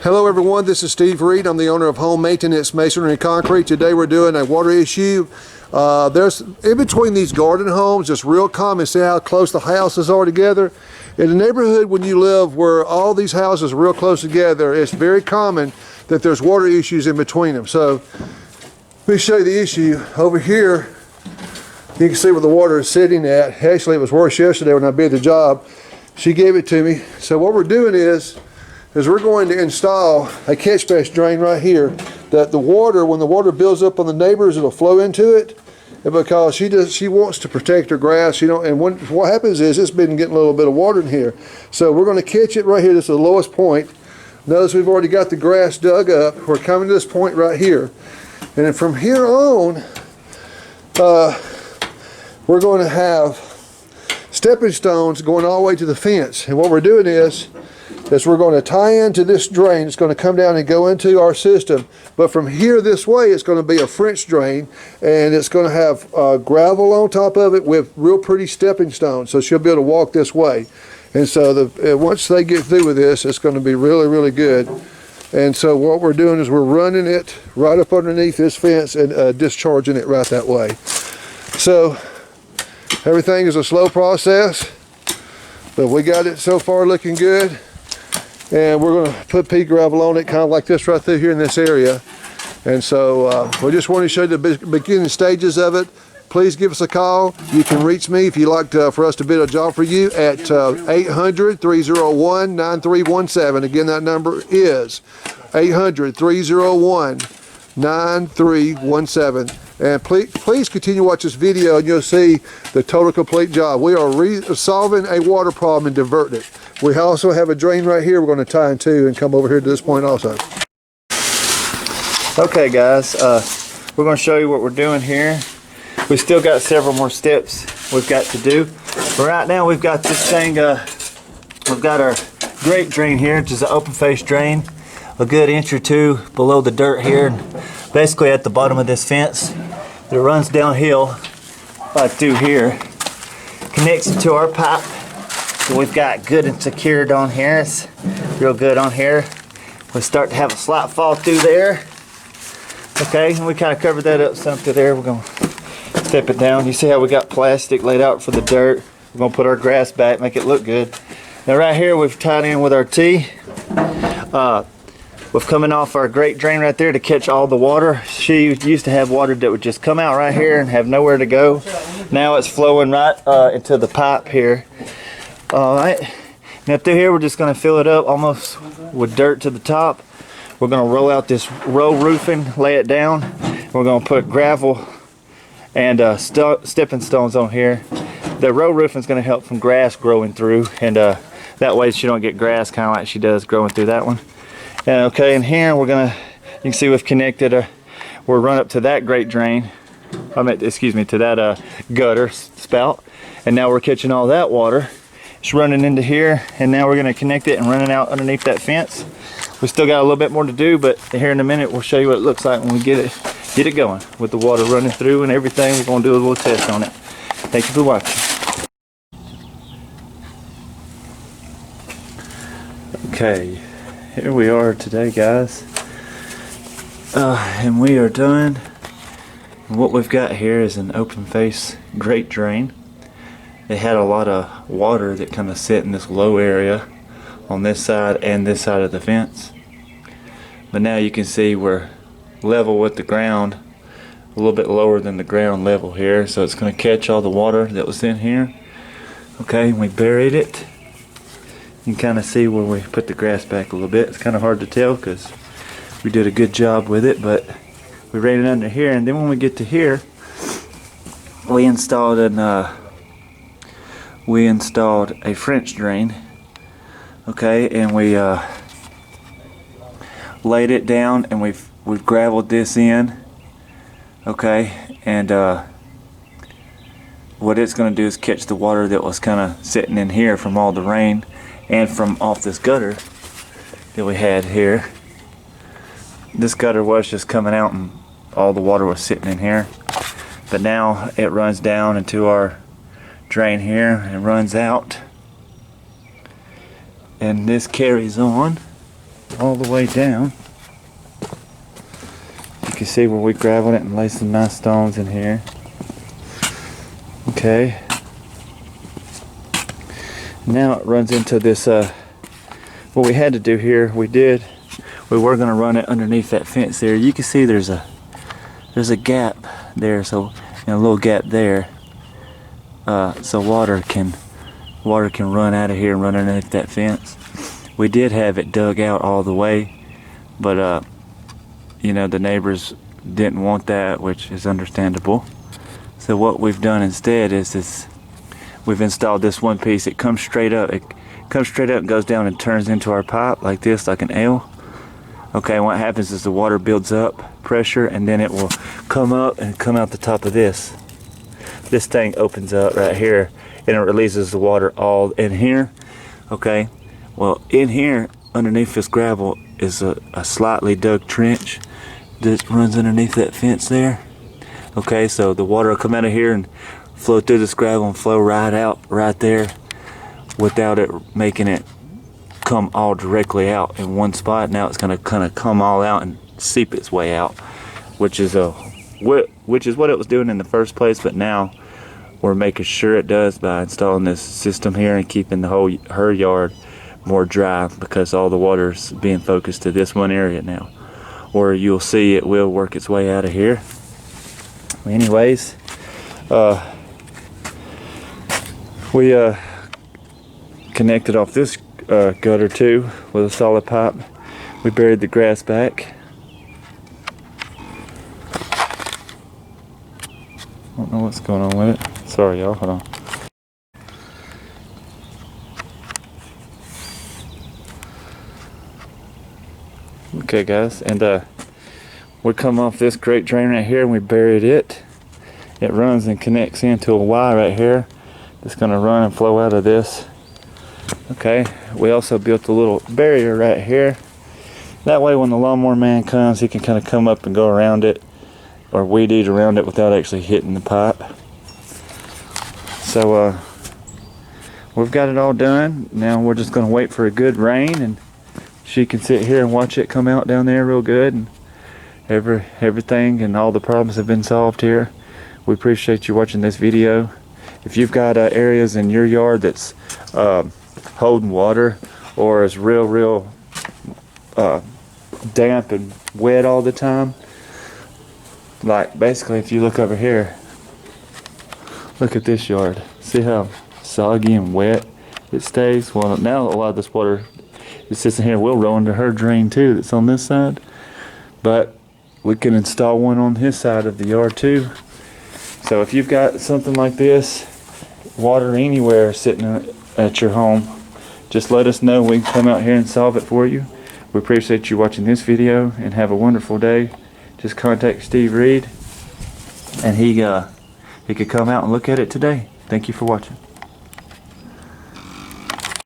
Hello everyone, this is Steve Reed. I'm the owner of Home Maintenance Masonry and Concrete. Today we're doing a water issue. There's in between these garden homes, it's real common. See how close the houses are together? In the neighborhood when you live where all these houses are real close together, it's very common that there's water issues in between them. So let me show you the issue. Over here, you can see where the water is sitting at. Actually, it was worse yesterday when I did the job. She gave it to me. So what we're doing is we're going to install a catch basin drain right here that the water, when the water builds up on the neighbors, it'll flow into it. And because she wants to protect her grass, and what happens is it's been getting a little bit of water in here. So we're going to catch it right here. This is the lowest point. Notice we've already got the grass dug up. We're coming to this point right here. And then from here on, we're going to have stepping stones going all the way to the fence. And what we're doing is we're going to tie into this drain. It's going to come down and go into our system. But from here this way, it's going to be a French drain, and it's going to have gravel on top of it with real pretty stepping stones. So she'll be able to walk this way. And so once they get through with this, it's going to be really, really good. And so what we're doing is we're running it right up underneath this fence and discharging it right that way. So everything is a slow process, but we got it so far looking good. And we're going to put pea gravel on it, kind of like this right through here in this area. And so we just want to show you the beginning stages of it. Please give us a call. You can reach me if you'd like for us to bid a job for you at 800-301-9317. Again, that number is 800-301-9317. And please continue to watch this video and you'll see the total complete job. We are solving a water problem and diverting it. We also have a drain right here we're going to tie into and come over here to this point also. Okay guys, we're going to show you what we're doing here. We've still got several more steps we've got to do. But right now we've got this thing, we've got our grate drain here, which is an open face drain, a good inch or two below the dirt here, basically at the bottom of this fence. It runs downhill right through here, connects it to our pipe. So we've got good and secured on here. It's real good on here. We start to have a slight fall through there. Okay, and we kind of covered that up some through there. We're going to step it down. You see how we got plastic laid out for the dirt. We're going to put our grass back, make it look good. Now right here we've tied in with our T. We've coming off our grate drain right there to catch all the water. She used to have water that would just come out right here and have nowhere to go. Now it's flowing right into the pipe here. Alright, now through here we're just going to fill it up almost with dirt to the top. We're going to roll out this row roofing, lay it down. We're going to put gravel and stepping stones on here. The row roofing is going to help from grass growing through, and that way she don't get grass kind of like she does growing through that one. And okay, and here we're going to, you can see we've connected, we're run up to that grate drain. Excuse me, to that gutter spout. And now we're catching all that water. It's running into here, and now we're going to connect it and run it out underneath that fence. We still got a little bit more to do, but here in a minute we'll show you what it looks like when we get it going with the water running through and everything. We're going to do a little test on it. Thank you for watching. Okay, here we are today, guys, and we are done. And what we've got here is an open face grate drain. It had a lot of water that kind of sit in this low area on this side and this side of the fence. But now you can see we're level with the ground, a little bit lower than the ground level here. So it's going to catch all the water that was in here. Okay, we buried it. You can kind of see where we put the grass back a little bit. It's kind of hard to tell because we did a good job with it, but we ran it under here. And then when we get to here, we installed a French drain, okay, and we laid it down, and we've gravelled this in, okay, and what it's going to do is catch the water that was kind of sitting in here from all the rain and from off this gutter that we had here. This gutter was just coming out and all the water was sitting in here, but now it runs down into our drain here and runs out, and this carries on all the way down. You can see where we graveled it and laid some nice stones in here. Okay. Now it runs into this, what we had to do here, we were going to run it underneath that fence there. You can see there's a gap there, so a little gap there, so water can run out of here and run underneath that fence. We did have it dug out all the way, but you know, the neighbors didn't want that, which is understandable. So what we've done instead is we've installed this one piece. It comes straight up. It comes straight up and goes down and turns into our pipe like this, like an L. Okay, what happens is the water builds up pressure, and then it will come up and come out the top of this. This thing opens up right here, and it releases the water all in here. Okay, well, in here underneath this gravel is a slightly dug trench that runs underneath that fence there. Okay, so the water will come out of here and flow through this gravel and flow right out right there without it making it come all directly out in one spot. Now it's going to kind of come all out and seep its way out, which is what it was doing in the first place, but now we're making sure it does by installing this system here and keeping her yard more dry, because all the water's being focused to this one area now, or you'll see it will work its way out of here. Anyways, we connected off this gutter too with a solid pipe. We buried the grass back. I don't know what's going on with it. Sorry y'all, hold on. Okay guys, and we come off this great drain right here and we buried it. It runs and connects into a Y right here that's going to run and flow out of this. Okay, we also built a little barrier right here. That way when the lawnmower man comes, he can kind of come up and go around it, or weed eat around it without actually hitting the pipe. So we've got it all done. Now we're just going to wait for a good rain, and she can sit here and watch it come out down there real good, and everything and all the problems have been solved here. We appreciate you watching this video. If you've got areas in your yard that's holding water, or is real damp and wet all the time, like basically if you look over here, look at this yard, see how soggy and wet it stays. Well, now a lot of this water that sits in here will roll into her drain too, that's on this side, but we can install one on his side of the yard too. So if you've got something like this, water anywhere sitting at your home, just let us know. We can come out here and solve it for you. We appreciate you watching this video, and have a wonderful day. Just contact Steve Reed, and he could come out and look at it today. Thank you for watching.